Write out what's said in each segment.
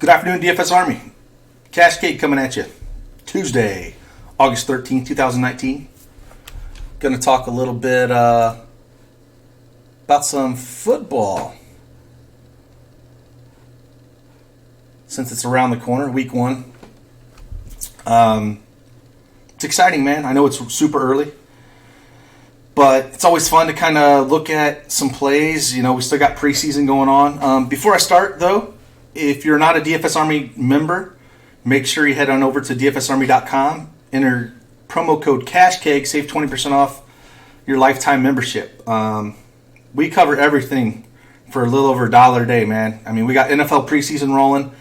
Good afternoon, DFS Army. Cascade coming at you. Tuesday, August 13th, 2019. Going to talk a little bit about some football. Since it's around the corner, week one. It's exciting, man. I know it's super early. But it's always fun to kind of look at some plays. You know, we still got preseason going on. Before I start, though, if you're not a DFS Army member, make sure you head on over to dfsarmy.com. Enter promo code CashCake, save 20% off your lifetime membership. We cover everything for a little over $1 a day, man. I mean, we got NFL preseason rolling.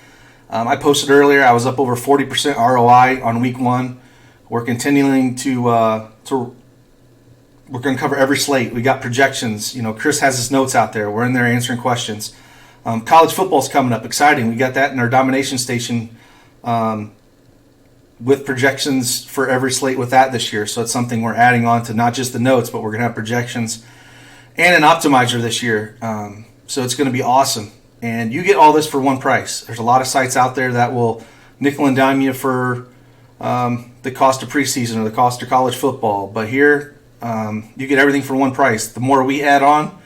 I posted earlier, I was up over 40% ROI on week one. We're continuing to we're going to cover every slate. We got projections. You know, Chris has his notes out there. We're in there answering questions. College football's coming up. Exciting. We got that in our domination station with projections for every slate with that this year. So it's something we're adding on to not just the notes, but we're going to have projections and an optimizer this year. So it's going to be awesome. And you get all this for one price. There's a lot of sites out there that will nickel and dime you for the cost of preseason or the cost of college football. But here, you get everything for one price. The more we add on,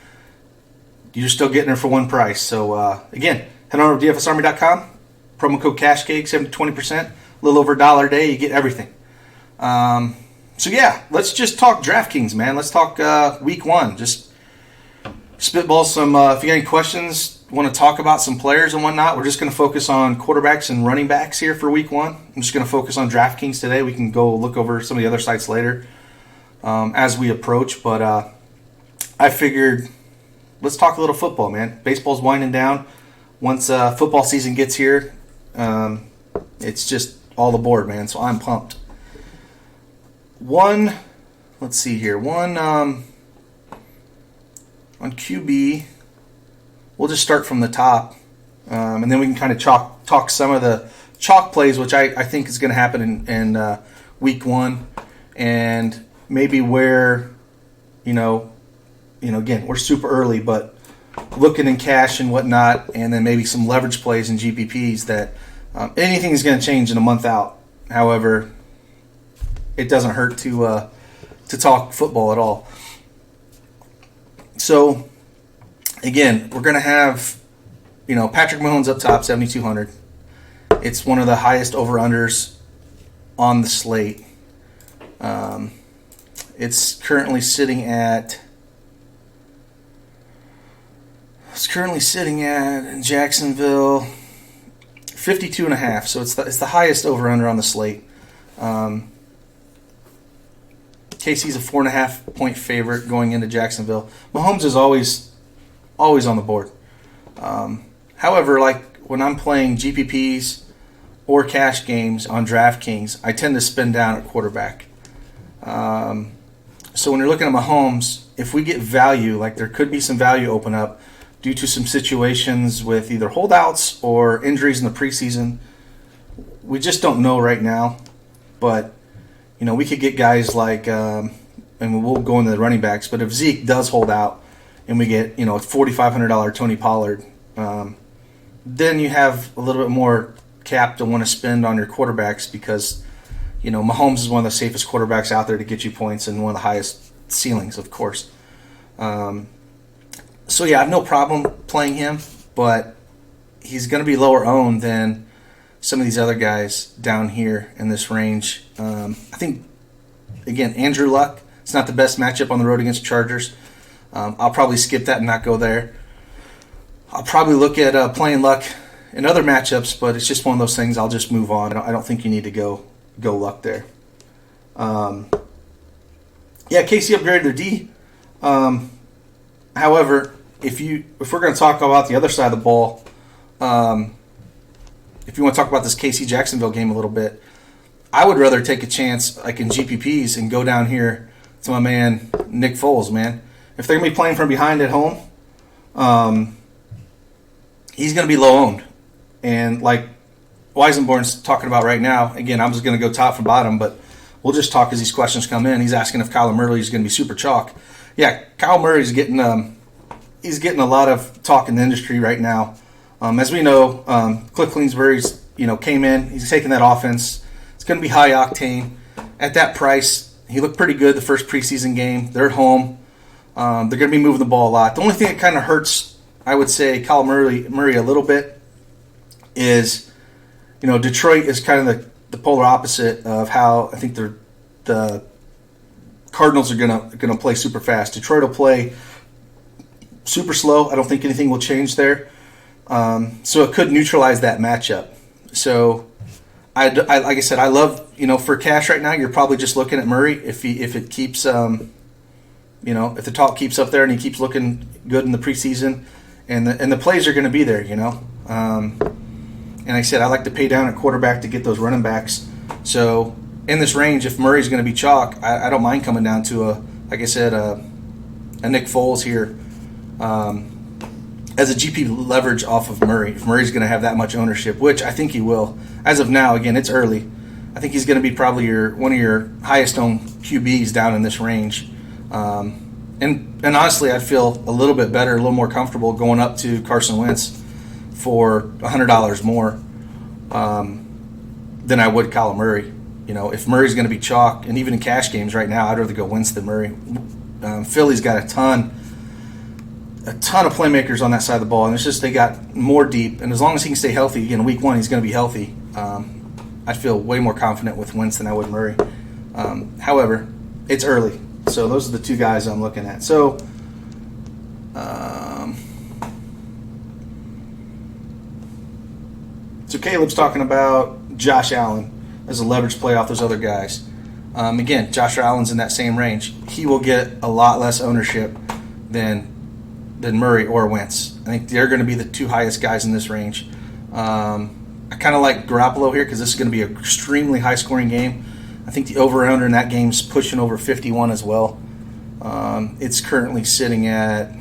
you're still getting it for one price. So, again, head on over to dfsarmy.com. Promo code CashCake, 7 to 20%. A little over $1 a day, you get everything. So, yeah, let's just talk DraftKings, man. Let's talk week one. Just spitball some, if you got any questions, want to talk about some players and whatnot, we're just going to focus on quarterbacks and running backs here for week one. I'm just going to focus on DraftKings today. We can go look over some of the other sites later as we approach. But I figured let's talk a little football, man. Baseball's winding down. Once football season gets here, it's just all aboard, man. So I'm pumped. Let's see here. On QB, we'll just start from the top, and then we can kind of talk some of the chalk plays, which I think is going to happen in week one, and maybe where, again, we're super early, but looking in cash and whatnot, and then maybe some leverage plays and GPPs that anything is going to change in a month out. However, it doesn't hurt to talk football at all. So, again, we're going to have, Patrick Mahomes up top, 7,200. It's one of the highest over-unders on the slate. It's currently sitting at in Jacksonville 52.5. So it's the highest over/under on the slate. KC's a 4.5 point favorite going into Jacksonville. Mahomes is always on the board. However, like when I'm playing GPPs or cash games on DraftKings, I tend to spin down at quarterback. So when you're looking at Mahomes, if we get value, like there could be some value open up due to some situations with either holdouts or injuries in the preseason, we just don't know right now. But, we could get guys like, and we'll go into the running backs, but if Zeke does hold out and we get, a $4,500 Tony Pollard, then you have a little bit more cap to want to spend on your quarterbacks because, Mahomes is one of the safest quarterbacks out there to get you points and one of the highest ceilings, of course. So, yeah, I have no problem playing him, but he's going to be lower owned than some of these other guys down here in this range. I think, again, Andrew Luck, it's not the best matchup on the road against Chargers. I'll probably skip that and not go there. I'll probably look at playing Luck in other matchups, but it's just one of those things. I'll just move on. I don't think you need to go Luck there. KC upgraded their D. However, if we're going to talk about the other side of the ball, if you want to talk about this KC Jacksonville game a little bit, I would rather take a chance like in GPPs and go down here to my man Nick Foles, man. If they're going to be playing from behind at home, he's going to be low owned. And like Weisenborn's talking about right now, again, I'm just going to go top from bottom, but we'll just talk as these questions come in. He's asking if Kyler Murray is going to be super chalk. Yeah, Kyle Murray's getting a lot of talk in the industry right now. As we know, Cliff Kingsbury's, came in. He's taking that offense. It's going to be high octane. At that price, he looked pretty good the first preseason game. They're at home. They're going to be moving the ball a lot. The only thing that kind of hurts, I would say, Kyle Murray a little bit is, Detroit is kind of the polar opposite of how I think the Cardinals are gonna play super fast. Detroit will play super slow. I don't think anything will change there. So it could neutralize that matchup. So I like I said, I love, for cash right now, you're probably just looking at Murray if it keeps if the talk keeps up there and he keeps looking good in the preseason, and the plays are going to be there, and like I said, I like to pay down at quarterback to get those running backs. So in this range, if Murray's going to be chalk, I don't mind coming down to a Nick Foles here as a GP leverage off of Murray. If Murray's going to have that much ownership, which I think he will. As of now, again, it's early. I think he's going to be probably one of your highest owned QBs down in this range. And honestly, I'd feel a little bit better, a little more comfortable going up to Carson Wentz for $100 more than I would Kyler Murray. If Murray's going to be chalk, and even in cash games right now, I'd rather go Wentz than Murray. Philly's got a ton of playmakers on that side of the ball, and it's just they got more deep. And as long as he can stay healthy, again, week one he's going to be healthy. I'd feel way more confident with Wentz than I would Murray. However, it's early, so those are the two guys I'm looking at. So, Caleb's talking about Josh Allen as a leverage play off those other guys. Again, Josh Allen's in that same range. He will get a lot less ownership than Murray or Wentz. I think they're going to be the two highest guys in this range. I kind of like Garoppolo here because this is going to be an extremely high-scoring game. I think the over-under in that game is pushing over 51 as well. It's currently sitting at,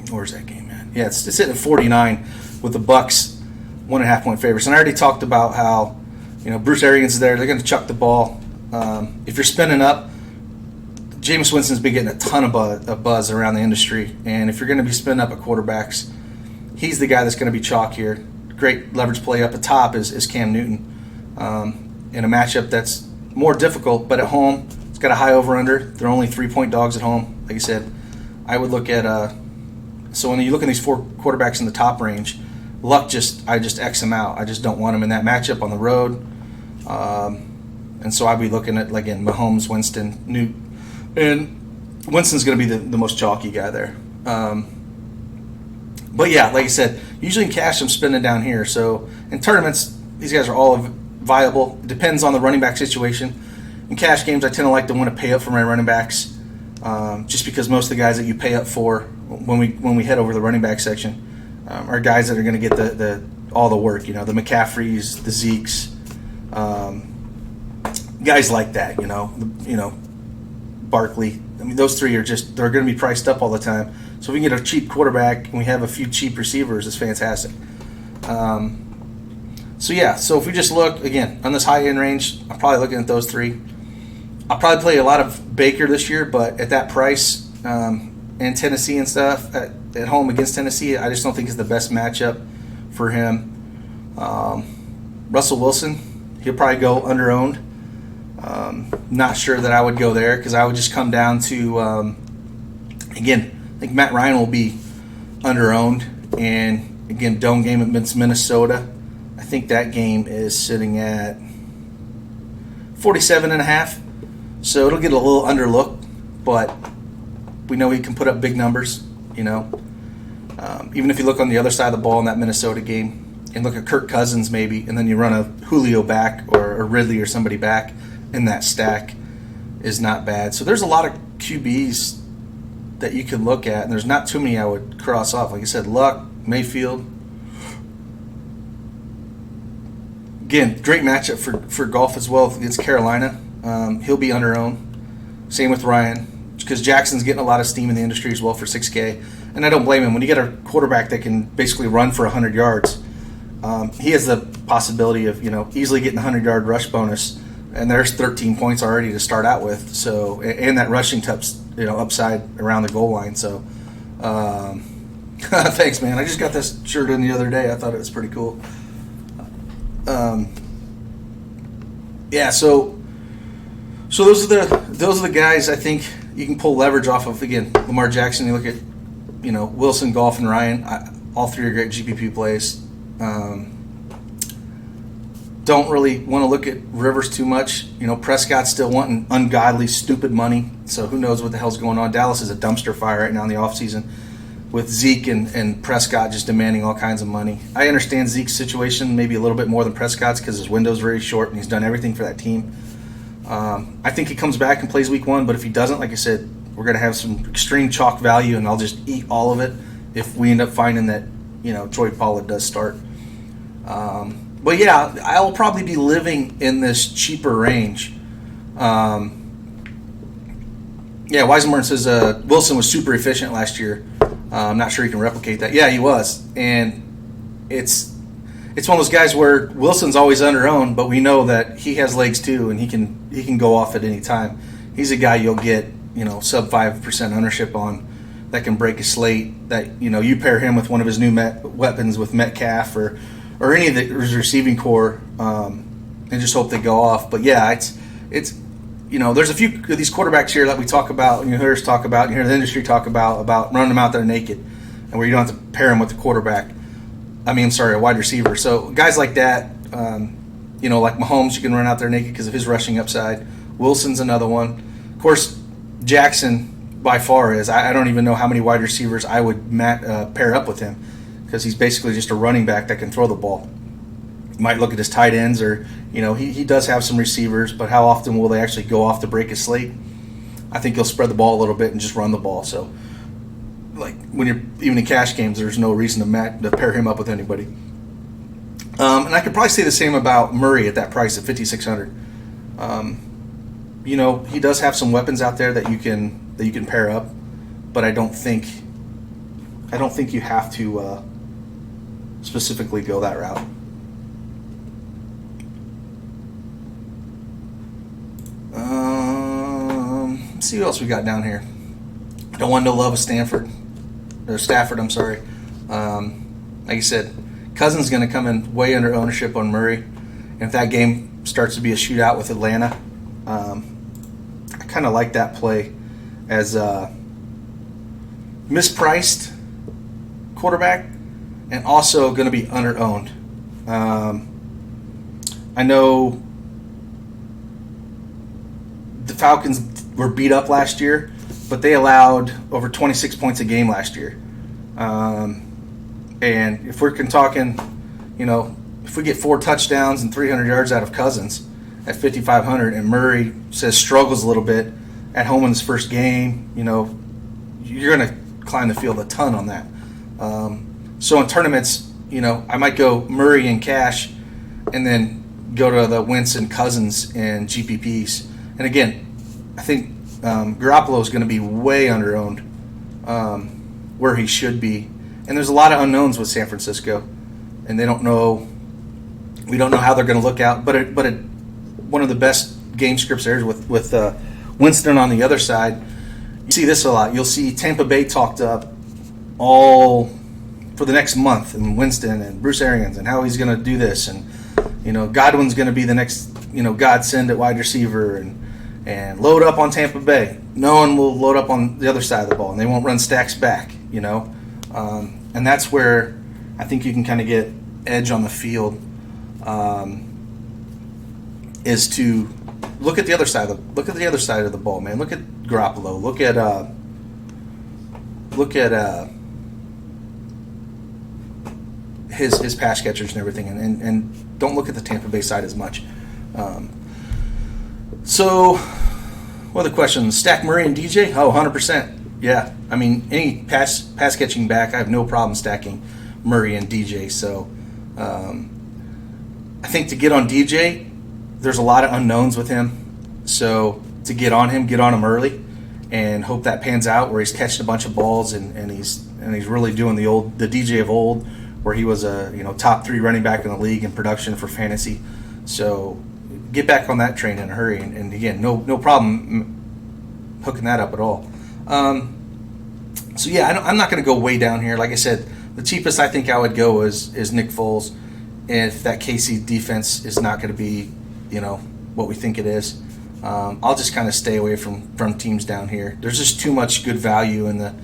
where's that game at? Yeah, it's sitting at 49 with the Bucks 1.5 point favorites. And I already talked about how, Bruce Arians is there. They're going to chuck the ball. If you're spinning up, Jameis Winston's been getting a ton of buzz around the industry. And if you're going to be spinning up at quarterbacks, he's the guy that's going to be chalk here. Great leverage play up at top is Cam Newton. In a matchup that's more difficult, but at home, it's got a high over-under. They're only 3-point dogs at home. Like I said, I would look at so when you look at these four quarterbacks in the top range, Luck I just X him out. I just don't want him in that matchup on the road. And so I'd be looking at, again, Mahomes, Winston, Newt. And Winston's going to be the most chalky guy there. But yeah, like I said, usually in cash I'm spending down here. So in tournaments, these guys are all viable. It depends on the running back situation. In cash games, I tend to like to want to pay up for my running backs, just because most of the guys that you pay up for when we head over the running back section are guys that are going to get all the work. The McCaffreys, the Zekes, guys like that. Barkley. I mean, those three they're going to be priced up all the time. So if we can get a cheap quarterback and we have a few cheap receivers, it's fantastic. So if we just look, again, on this high-end range, I'm probably looking at those three. I'll probably play a lot of Baker this year, but at that price and Tennessee and stuff, at home against Tennessee, I just don't think is the best matchup for him. Russell Wilson, he'll probably go under-owned. Not sure that I would go there because I would just come down to, again, I think Matt Ryan will be under-owned. And, again, dome game against Minnesota. I think that game is sitting at 47.5. So it'll get a little underlook, but we know he can put up big numbers, Even if you look on the other side of the ball in that Minnesota game and look at Kirk Cousins maybe, and then you run a Julio back or Ridley or somebody back in that stack is not bad. So there's a lot of QBs that you can look at, and there's not too many I would cross off. Like I said, Luck, Mayfield. Again, great matchup for golf as well against Carolina. He'll be under-owned. Same with Ryan, because Jackson's getting a lot of steam in the industry as well for 6K. And I don't blame him. When you get a quarterback that can basically run for 100 yards, he has the possibility of easily getting a 100-yard rush bonus. And there's 13 points already to start out with. So, and that rushing upside around the goal line. So, Thanks, man. I just got this shirt in the other day. I thought it was pretty cool. Yeah, so those are the guys I think you can pull leverage off of. Again, Lamar Jackson. You look at Wilson, Goff, and Ryan. All three are great GPP plays. Don't really want to look at Rivers too much. Prescott's still wanting ungodly, stupid money. So who knows what the hell's going on. Dallas is a dumpster fire right now in the offseason with Zeke and Prescott just demanding all kinds of money. I understand Zeke's situation maybe a little bit more than Prescott's because his window's very short and he's done everything for that team. I think he comes back and plays week 1, but if he doesn't, like I said, we're going to have some extreme chalk value, and I'll just eat all of it if we end up finding that Troy Pollard does start. But yeah, I'll probably be living in this cheaper range. Yeah, Weisenborn says Wilson was super efficient last year. I'm not sure he can replicate that. Yeah, he was, and it's one of those guys where Wilson's always under-owned, but we know that he has legs too, and he can go off at any time. He's a guy you'll get sub 5% ownership on that can break a slate. That you pair him with one of his new weapons with Metcalf or any of his receiving core, and just hope they go off. But yeah, it's there's a few of these quarterbacks here that we talk about, and you hear us talk about, and you hear the industry talk about running them out there naked, and where you don't have to pair them with the quarterback. A wide receiver. So guys like that, like Mahomes, you can run out there naked because of his rushing upside. Wilson's another one. Of course, Jackson by far is. I don't even know how many wide receivers I would pair up with him because he's basically just a running back that can throw the ball. You might look at his tight ends or, he does have some receivers, but how often will they actually go off to break his slate? I think he'll spread the ball a little bit and just run the ball. So, like when you're even in cash games, there's no reason to pair him up with anybody. And I could probably say the same about Murray at that price at $5,600. He does have some weapons out there that you can pair up, but I don't think you have to specifically go that route. Let's see what else we got down here. Don't want no love of Stafford. I'm sorry. Like you said, Cousins going to come in way under ownership on Murray. And if that game starts to be a shootout with Atlanta, I kind of like that play as a mispriced quarterback and also going to be under-owned. I know the Falcons were beat up last year, but they allowed over 26 points a game last year. And if we're talking, if we get 4 touchdowns and 300 yards out of Cousins at 5,500 and Murray says struggles a little bit at home in his first game, you're going to climb the field a ton on that. So in tournaments, I might go Murray in cash and then go to the Wentz and Cousins and GPPs. And again, I think Garoppolo is going to be way under-owned where he should be. And there's a lot of unknowns with San Francisco, and we don't know how they're going to look out. But one of the best game scripts there is with Winston on the other side. You see this a lot. You'll see Tampa Bay talked up all for the next month, and Winston and Bruce Arians and how he's going to do this, and Godwin's going to be the next godsend at wide receiver, and load up on Tampa Bay. No one will load up on the other side of the ball, and they won't run stacks back. And that's where I think you can kind of get edge on the field, is to look at the other side of the ball, man. Look at Garoppolo. Look at his pass catchers and everything, and don't look at the Tampa Bay side as much. So, what are the questions? Stack Murray and DJ? Oh, 100%. Yeah, any pass catching back, I have no problem stacking Murray and DJ. So, I think to get on DJ, there's a lot of unknowns with him. So to get on him early, and hope that pans out where he's catching a bunch of balls and he's really doing the DJ of old, where he was a top 3 running back in the league in production for fantasy. So get back on that train in a hurry, and again, no problem hooking that up at all. So yeah, I'm not going to go way down here. Like I said, the cheapest I think I would go is Nick Foles. If that KC defense is not going to be, what we think it is, I'll just kind of stay away from teams down here. There's just too much good value in the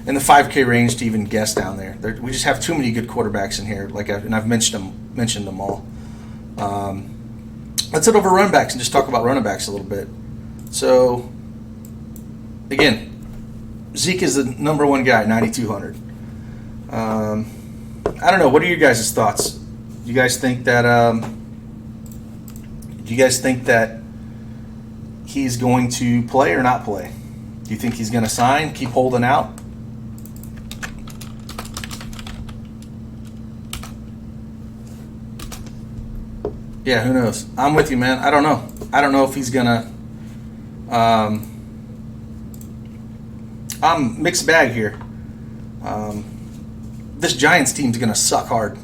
5K range to even guess down there. We just have too many good quarterbacks in here. And I've mentioned them all. Let's head over run backs and just talk about running backs a little bit. So again, Zeke is the number one guy, 9,200. I don't know. What are your guys' thoughts? Do you guys think that he's going to play or not play? Do you think he's going to sign, keep holding out? Yeah, who knows? I'm with you, man. I don't know. I don't know if he's going to... I'm mixed bag here. This Giants team's going to suck hard.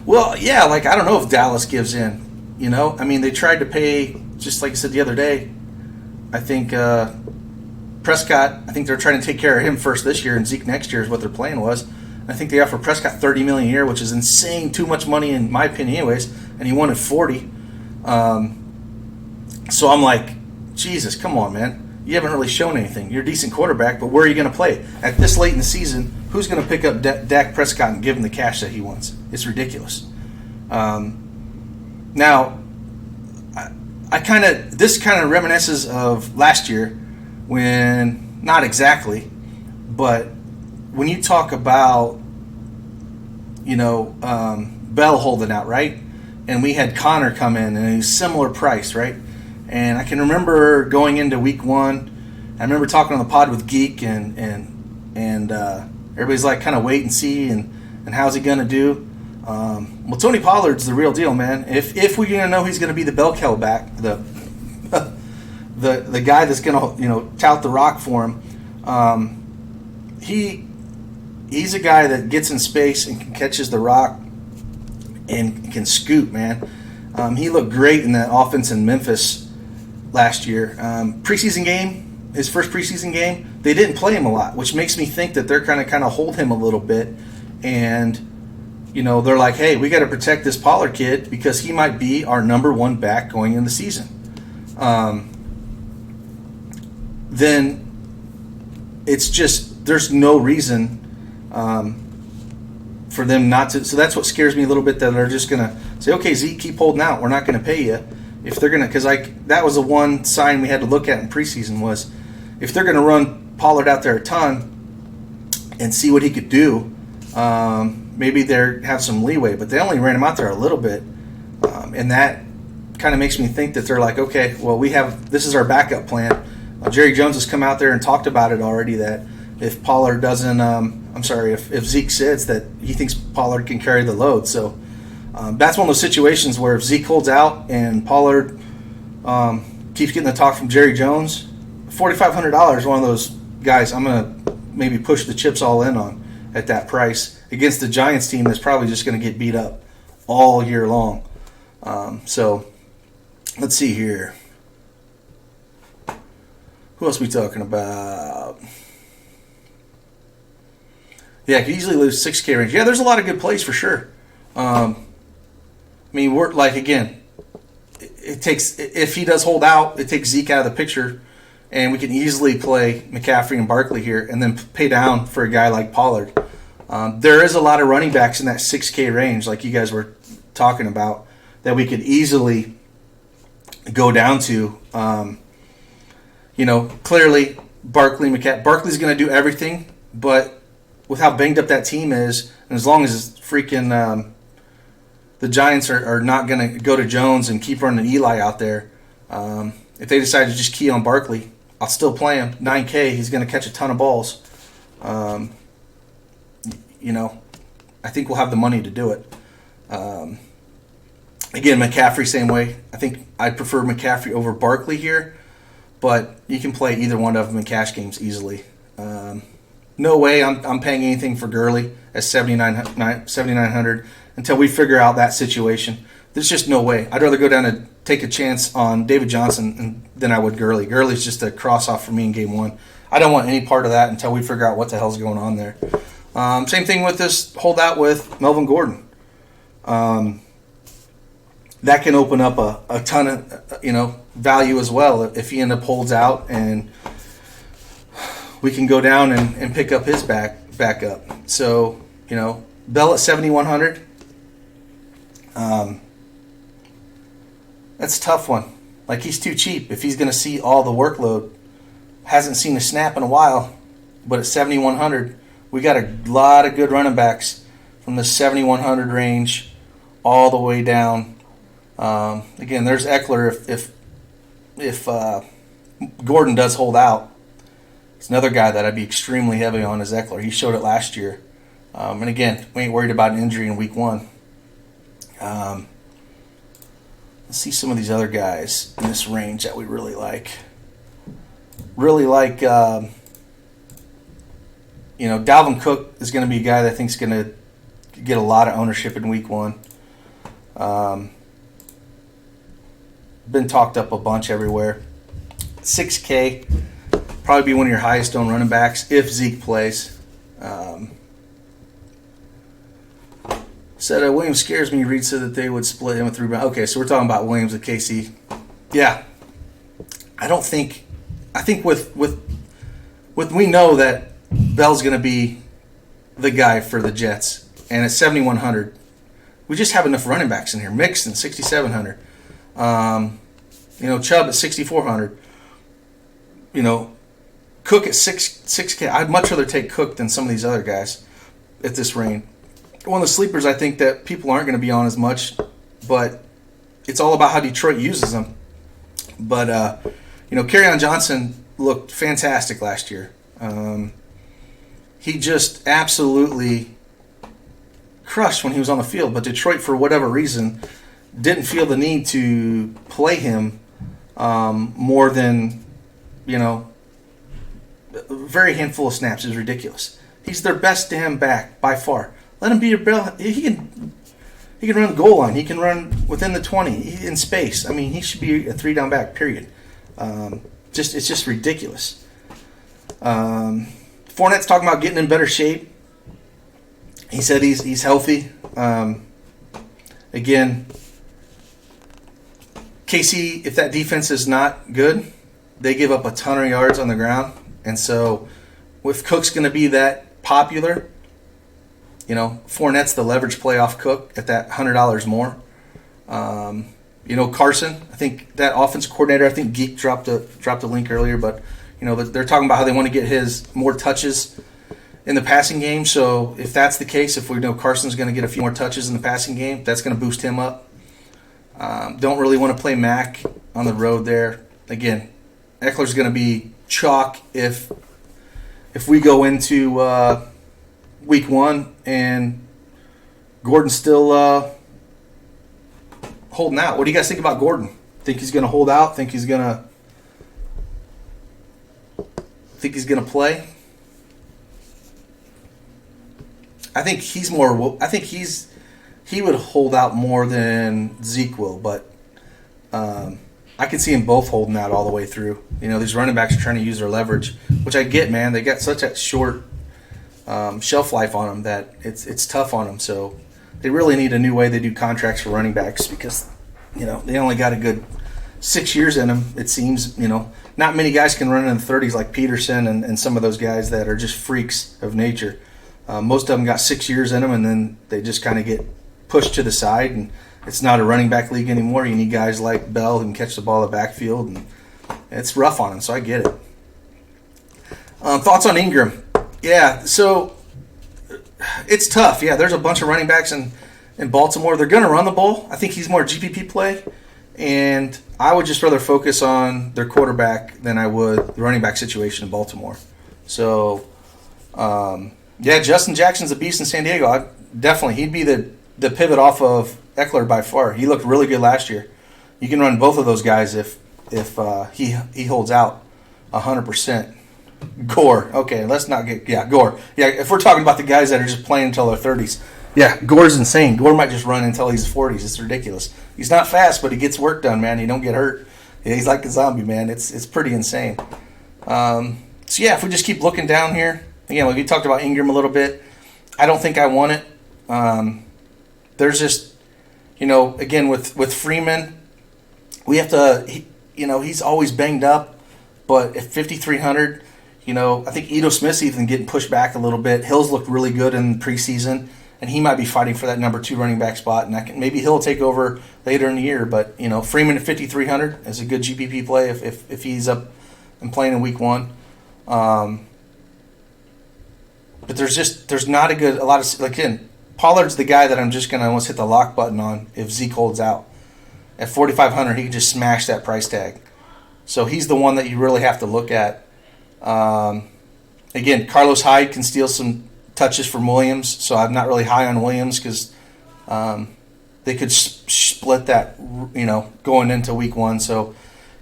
Well, yeah, I don't know if Dallas gives in. They tried to pay, just like I said the other day, I think Prescott, I think they're trying to take care of him first this year, and Zeke next year is what their plan was. I think they offered Prescott $30 million a year, which is insane, too much money in my opinion anyways, and he wanted $40. So I'm like, Jesus, come on, man. You haven't really shown anything. You're a decent quarterback, but where are you going to play? At this late in the season, who's going to pick up Dak Prescott and give him the cash that he wants? It's ridiculous. Now, this kind of reminisces of last year when, not exactly, but when you talk about, Bell holding out, right? And we had Connor come in and a similar price, right? And I can remember going into week one, I remember talking on the pod with Geek and everybody's like kind of wait and see and how's he going to do? Well, Tony Pollard's the real deal, man. If we're going to know he's going to be the bell cow back, the guy that's going to tout the rock for him, he's a guy that gets in space and catches the rock and can scoot, man. He looked great in that offense in Memphis last year. Preseason game, his first preseason game, they didn't play him a lot, which makes me think that they're kind of hold him a little bit. And, they're like, hey, we got to protect this Pollard kid because he might be our number one back going in the season. Then it's just, there's no reason for them not to. So that's what scares me a little bit, that they're just going to say, okay, Zeke, keep holding out. We're not going to pay you. If they're going to, because that was the one sign we had to look at in preseason was if they're going to run Pollard out there a ton and see what he could do, maybe they have some leeway. But they only ran him out there a little bit. And that kind of makes me think that they're like, okay, well, this is our backup plan. Jerry Jones has come out there and talked about it already, that if Pollard doesn't, if Zeke sits, that he thinks Pollard can carry the load. So that's one of those situations where if Zeke holds out and Pollard keeps getting the talk from Jerry Jones, $4,500 is one of those guys I'm going to maybe push the chips all in on at that price against the Giants team that's probably just going to get beat up all year long. So let's see here. Who else are we talking about? Yeah, I could easily lose 6K range. Yeah, there's a lot of good plays for sure. We're like, again, it takes, if he does hold out, it takes Zeke out of the picture, and we can easily play McCaffrey and Barkley here and then pay down for a guy like Pollard. There is a lot of running backs in that 6K range, like you guys were talking about, that we could easily go down to. Clearly, Barkley's going to do everything, but with how banged up that team is, and as long as freaking the Giants are not going to go to Jones and keep running Eli out there, if they decide to just key on Barkley, I'll still play him. 9K, he's going to catch a ton of balls. I think we'll have the money to do it. Again, McCaffrey, same way. I think I'd prefer McCaffrey over Barkley here, but you can play either one of them in cash games easily. No way I'm paying anything for Gurley at $7,900 until we figure out that situation. there's just no way. I'd rather go down and take a chance on David Johnson than I would Gurley. Gurley's just a cross-off for me in game one. I don't want any part of that until we figure out what the hell's going on there. Same thing with this holdout with Melvin Gordon. That can open up a ton of value as well if he ends up holds out, and we can go down and pick up his back up. So Bell at 7,100. That's a tough one. Like, he's too cheap if he's going to see all the workload. Hasn't seen a snap in a while, but at 7,100, we got a lot of good running backs from the 7,100 range all the way down. Again, there's Eckler if Gordon does hold out. It's another guy that I'd be extremely heavy on is Eckler. He showed it last year. And again, we ain't worried about an injury in week one. Let's see some of these other guys in this range that we really like. Dalvin Cook is going to be a guy that I think is going to get a lot of ownership in week one. Been talked up a bunch everywhere. 6K, probably be one of your highest owned running backs if Zeke plays. Said Williams scares me. Reed said that they would split him with 3 rounds. Okay, so we're talking about Williams at KC. Yeah, I think with we know that Bell's going to be the guy for the Jets, and at 7,100, we just have enough running backs in here. Mixon 6,700, Chubb at 6,400. Cook at 6K. I'd much rather take Cook than some of these other guys at this range. One of the sleepers I think that people aren't going to be on as much, but it's all about how Detroit uses them. But Kerryon Johnson looked fantastic last year. He just absolutely crushed when he was on the field, but Detroit, for whatever reason, didn't feel the need to play him more than, a very handful of snaps. Is ridiculous. He's their best damn back by far. Let him be your bell. He can run the goal line. He can run within the 20 in space. I mean, he should be a 3-down back, period. It's just ridiculous. Fournette's talking about getting in better shape. He said he's healthy. Again, KC, if that defense is not good, they give up a ton of yards on the ground. And so if Cook's going to be that popular, Fournette's the leverage play off Cook at that $100 more. Carson, I think that offensive coordinator, I think Geek dropped a link earlier, but they're talking about how they want to get his more touches in the passing game. So if that's the case, if we know Carson's going to get a few more touches in the passing game, that's going to boost him up. Don't really want to play Mac on the road there. Again, Eckler's going to be chalk if we go into week one and Gordon's still holding out. What do you guys think about Gordon? Think he's going to hold out? Think he's going to play? I think he would hold out more than Zeke will, but I can see them both holding out all the way through. These running backs are trying to use their leverage, which I get, man. They got such a short shelf life on them that it's tough on them. So they really need a new way they do contracts for running backs because, they only got a good 6 years in them, it seems. Not many guys can run in the 30s like Peterson and some of those guys that are just freaks of nature. Most of them got 6 years in them, and then they just kind of get pushed to the side, and it's not a running back league anymore. You need guys like Bell who can catch the ball in the backfield, and it's rough on them, so I get it. Thoughts on Ingram? Yeah, so it's tough. Yeah, there's a bunch of running backs in Baltimore. They're going to run the ball. I think he's more GPP play, and I would just rather focus on their quarterback than I would the running back situation in Baltimore. So, Justin Jackson's a beast in San Diego. Definitely, he'd be the pivot off of Eckler by far. He looked really good last year. You can run both of those guys if he holds out 100%. Gore. Okay, let's not get Gore. Yeah, if we're talking about the guys that are just playing until their 30s, Yeah, Gore's insane. Gore might just run until he's 40s. It's ridiculous. He's not fast, but he gets work done, man. He don't get hurt. Yeah, he's like a zombie, man. It's pretty insane. So yeah, if we just keep looking down here, again, like we talked about Ingram a little bit. I don't think I want it. There's just, again with Freeman, we have to. He's always banged up, but at 5,300, I think Ito Smith's even getting pushed back a little bit. Hill's looked really good in preseason. And he might be fighting for that number 2 running back spot, and maybe he'll take over later in the year. But Freeman at 5,300 is a good GPP play if he's up and playing in week 1. But there's not a lot of again. Pollard's the guy that I'm just gonna almost hit the lock button on if Zeke holds out at 4,500. He can just smash that price tag. So he's the one that you really have to look at. Again, Carlos Hyde can steal some touches from Williams, so I'm not really high on Williams because they could split that, going into week 1. So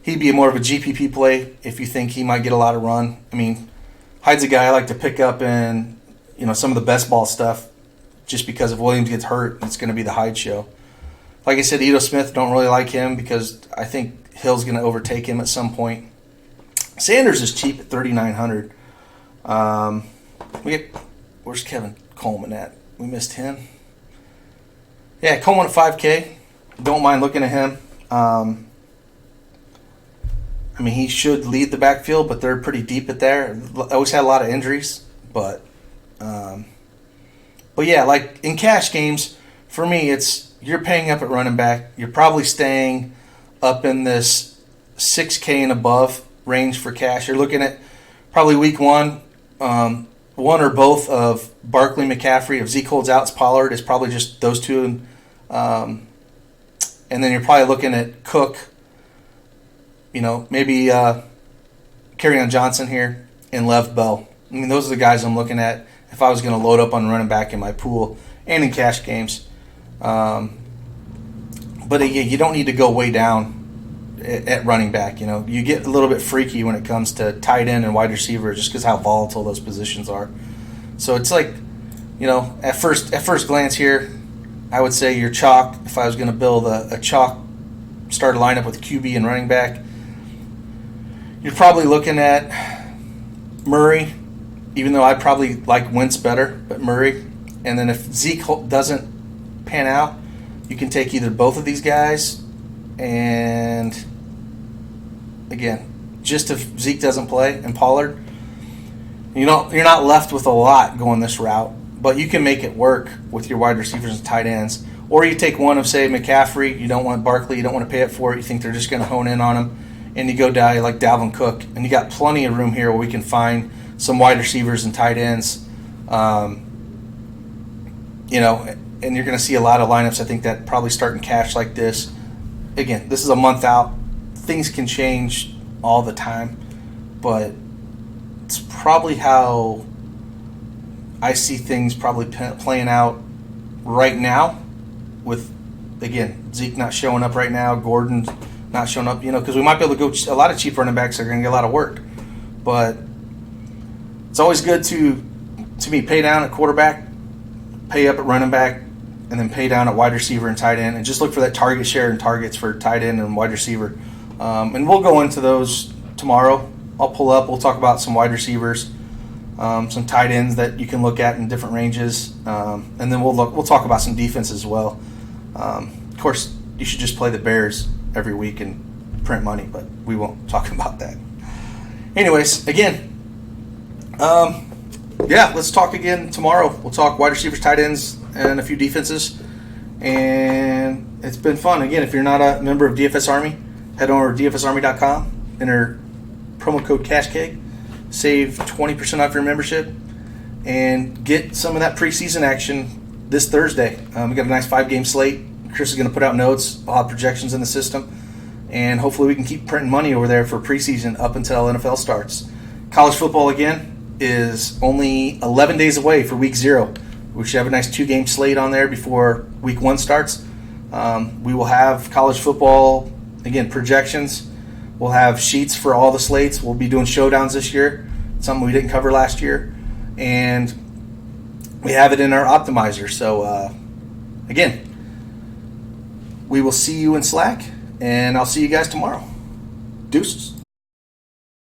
he'd be more of a GPP play if you think he might get a lot of run. I mean, Hyde's a guy I like to pick up in, some of the best ball stuff just because if Williams gets hurt, it's going to be the Hyde show. Like I said, Ito Smith, don't really like him because I think Hill's going to overtake him at some point. Sanders is cheap at 3,900. Where's Kevin Coleman at? We missed him. Yeah, Coleman at 5K. Don't mind looking at him. He should lead the backfield, but they're pretty deep at there. Always had a lot of injuries, but yeah, like in cash games, for me, it's you're paying up at running back. You're probably staying up in this 6K and above range for cash. You're looking at probably week 1. One or both of Barkley, McCaffrey. If Zeke holds out, it's Pollard. It's probably just those two. And then you're probably looking at Cook, maybe Kerryon Johnson here and Lev Bell. Those are the guys I'm looking at if I was going to load up on running back in my pool and in cash games. But again, you don't need to go way down at running back. You get a little bit freaky when it comes to tight end and wide receiver just because how volatile those positions are. So it's like, at first glance here, I would say your chalk, if I was going to build a chalk starter lineup with QB and running back, you're probably looking at Murray, even though I probably like Wentz better, but Murray. And then if Zeke doesn't pan out, you can take either both of these guys and again, just if Zeke doesn't play and Pollard, you're not left with a lot going this route, but you can make it work with your wide receivers and tight ends. Or you take one of, say, McCaffrey. You don't want Barkley. You don't want to pay up for it. You think they're just going to hone in on him, and you go down like Dalvin Cook, and you got plenty of room here where we can find some wide receivers and tight ends. And you're going to see a lot of lineups. I think that probably start in cash like this. Again, this is a month out. Things can change all the time, but it's probably how I see things probably playing out right now with, again, Zeke not showing up right now, Gordon not showing up, because we might be able to go a lot of cheap running backs are going to get a lot of work. But it's always good to me, pay down at quarterback, pay up at running back, and then pay down at wide receiver and tight end, and just look for that target share and targets for tight end and wide receiver. And we'll go into those tomorrow. I'll pull up. We'll talk about some wide receivers, some tight ends that you can look at in different ranges, and then we'll talk about some defense as well. Of course, you should just play the Bears every week and print money, but we won't talk about that. Anyways, again, let's talk again tomorrow. We'll talk wide receivers, tight ends, and a few defenses. And it's been fun. Again, if you're not a member of DFS Army, head over to dfsarmy.com, enter promo code CashKeg, save 20% off your membership, and get some of that preseason action this Thursday. We got a nice 5-game slate. Chris is going to put out notes. I'll have projections in the system. And hopefully we can keep printing money over there for preseason up until NFL starts. College football, again, is only 11 days away for week 0. We should have a nice 2-game slate on there before week 1 starts. We will have college football, again, projections. We'll have sheets for all the slates. We'll be doing showdowns this year, something we didn't cover last year. And we have it in our optimizer. So again, we will see you in Slack, and I'll see you guys tomorrow. Deuces.